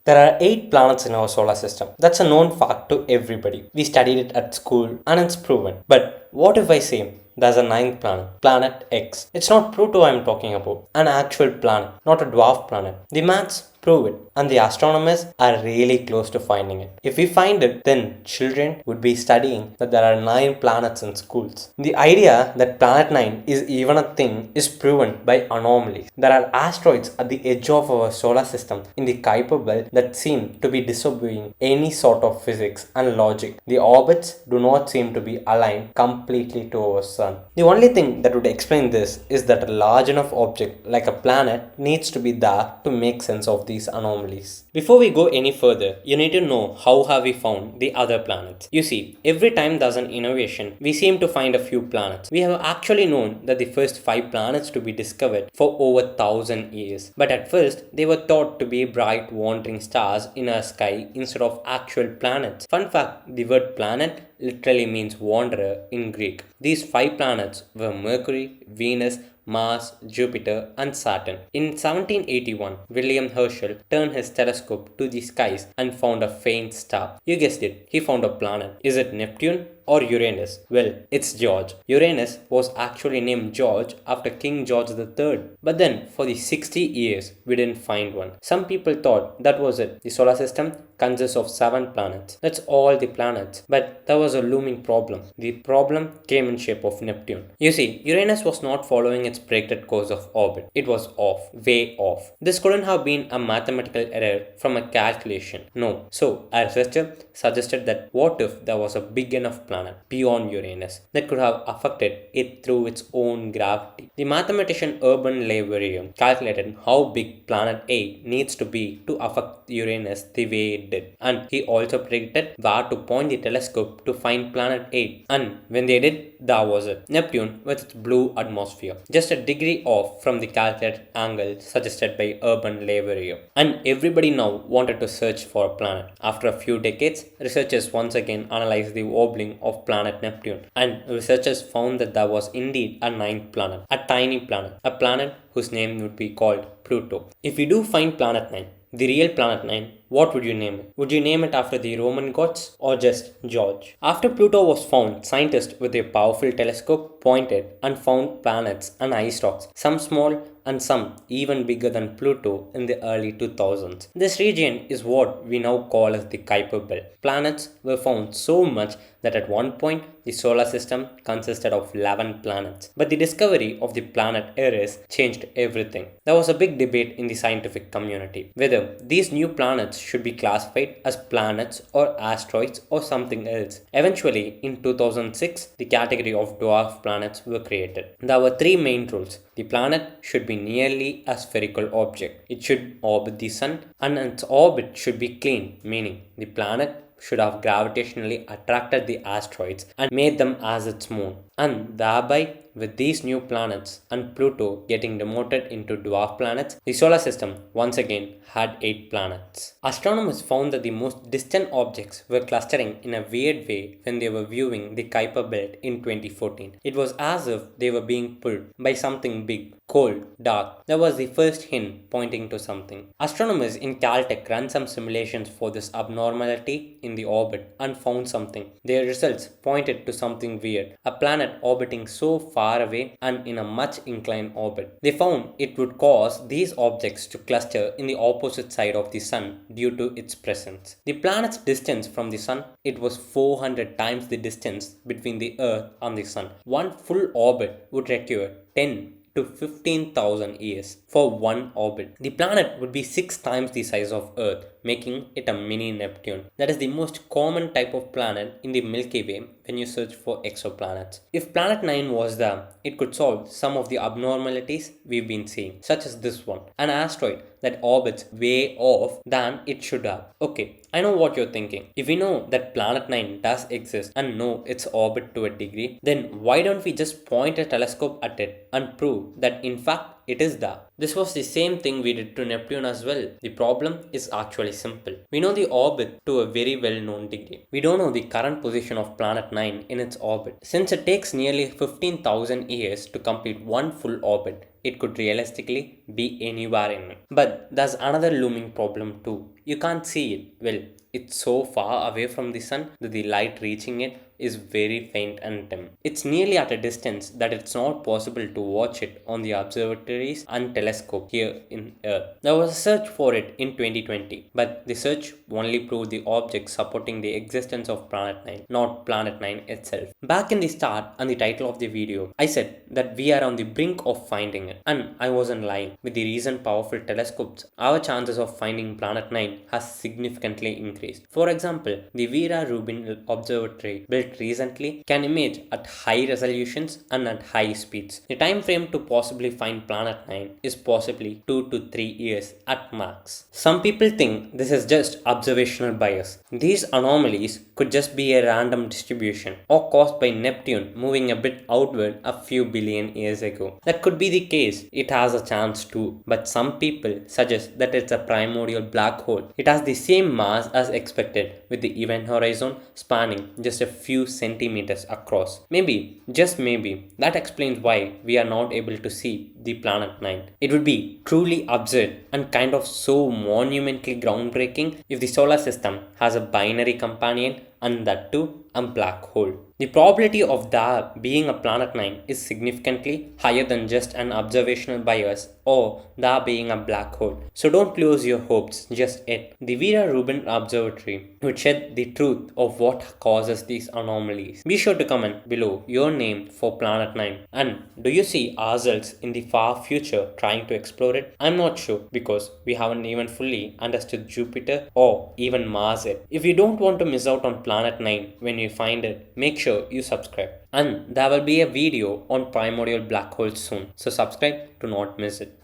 There are 8 planets in our solar system. That's a known fact to everybody. We studied it at school and it's proven. But what if I say there's a ninth planet, Planet X? It's not Pluto I'm talking about, an actual planet, not a dwarf planet. The maths prove it, and the astronomers are really close to finding it. If we find it, then children would be studying that there are 9 planets in schools. The idea that Planet 9 is even a thing is proven by anomalies. There are asteroids at the edge of our solar system in the Kuiper belt that seem to be disobeying any sort of physics and logic. The orbits do not seem to be aligned completely to our sun. The only thing that would explain this is that a large enough object like a planet needs to be there to make sense of these anomalies. Before we go any further, you need to know how have we found the other planets. You see, every time there's an innovation, we seem to find a few planets. We have actually known that the first 5 planets to be discovered for over 1000 years. But at first, they were thought to be bright wandering stars in our sky instead of actual planets. Fun fact, the word planet literally means wanderer in Greek. These 5 planets were Mercury, Venus, Mars, Jupiter, and Saturn. In 1781, William Herschel turned his telescope to the skies and found a faint star. You guessed it, he found a planet. Is it Neptune or Uranus? Well, it's George. Uranus was actually named George after King George III. But then, for the 60 years, we didn't find one. Some people thought that was it. The solar system consists of 7 planets. That's all the planets. But there was a looming problem. The problem came in shape of Neptune. You see, Uranus was not following its predicted course of orbit. It was off, way off. This couldn't have been a mathematical error from a calculation. No. So, a researcher suggested that what if there was a big enough planet beyond Uranus that could have affected it through its own gravity. The mathematician Urban Le calculated how big planet 8 needs to be to affect Uranus the way it did, and he also predicted where to point the telescope to find planet 8, and when they did, that was it. Neptune with its blue atmosphere, just a degree off from the calculated angle suggested by Urban Le and everybody now wanted to search for a planet. After a few decades, researchers once again analyzed the wobbling of planet Neptune, and researchers found that there was indeed a ninth planet, a tiny planet, a planet whose name would be called Pluto. If we do find planet 9, the real planet 9, what would you name it? Would you name it after the Roman gods or just George? After Pluto was found, scientists with a powerful telescope pointed and found planets and ice rocks, some small and some even bigger than Pluto in the early 2000s. This region is what we now call as the Kuiper belt. Planets were found so much that at one point the solar system consisted of 11 planets. But the discovery of the planet Eris changed everything. There was a big debate in the scientific community whether these new planets should be classified as planets or asteroids or something else. Eventually, in 2006, the category of dwarf planets were created. There were 3 main rules. The planet should be nearly a spherical object. It should orbit the sun, and its orbit should be clean, meaning the planet should have gravitationally attracted the asteroids and made them as its moon. And thereby, with these new planets and Pluto getting demoted into dwarf planets, the solar system once again had 8 planets. Astronomers found that the most distant objects were clustering in a weird way when they were viewing the Kuiper belt in 2014. It was as if they were being pulled by something big, cold, dark. That was the first hint pointing to something. Astronomers in Caltech ran some simulations for this abnormality in the orbit and found something. Their results pointed to something weird, a planet orbiting so far away and in a much inclined orbit. They found it would cause these objects to cluster in the opposite side of the sun due to its presence. The planet's distance from the sun, it was 400 times the distance between the Earth and the sun. One full orbit would require 10 to 15,000 years for one orbit. The planet would be 6 times the size of Earth, making it a mini Neptune. That is the most common type of planet in the Milky Way when you search for exoplanets. If planet 9 was there, it could solve some of the abnormalities we've been seeing, such as this one, an asteroid that orbits way off than it should have. Okay, I know what you're thinking. If we know that planet 9 does exist and know its orbit to a degree, then why don't we just point a telescope at it and prove that in fact it is there? This was the same thing we did to Neptune as well. The problem is actually simple. We know the orbit to a very well known degree. We don't know the current position of planet 9 in its orbit. Since it takes nearly 15,000 years to complete one full orbit, it could realistically be anywhere in it. But there's another looming problem too. You can't see it. Well, it's so far away from the sun that the light reaching it is very faint and dim. It's nearly at a distance that it's not possible to watch it on the observatories and telescope here in Earth. There was a search for it in 2020, but the search only proved the objects supporting the existence of Planet 9, not Planet 9 itself. Back in the start and the title of the video, I said that we are on the brink of finding it, and I wasn't lying. With the recent powerful telescopes, our chances of finding Planet 9 has significantly increased. For example, the Vera Rubin Observatory built recently can image at high resolutions and at high speeds. The time frame to possibly find Planet 9 is possibly 2 to 3 years at max. Some people think this is just observational bias. These anomalies could just be a random distribution or caused by Neptune moving a bit outward a few billion years ago. That could be the case. It has a chance too, but some people suggest that it's a primordial black hole. It has the same mass as expected, with the event horizon spanning just a few centimeters across. Maybe, just maybe, that explains why we are not able to see the Planet 9. It would be truly absurd and kind of so monumentally groundbreaking if the solar system has a binary companion, and that too a black hole. The probability of there being a Planet 9 is significantly higher than just an observational bias or there being a black hole. So don't lose your hopes just yet. The Vera Rubin Observatory would shed the truth of what causes these anomalies. Be sure to comment below your name for Planet 9, and do you see ourselves in the far future trying to explore it? I'm not sure because we haven't even fully understood Jupiter or even Mars yet. If you don't want to miss out on Planet 9 when you find it, make sure you subscribe. And there will be a video on primordial black holes soon, so subscribe to not miss it.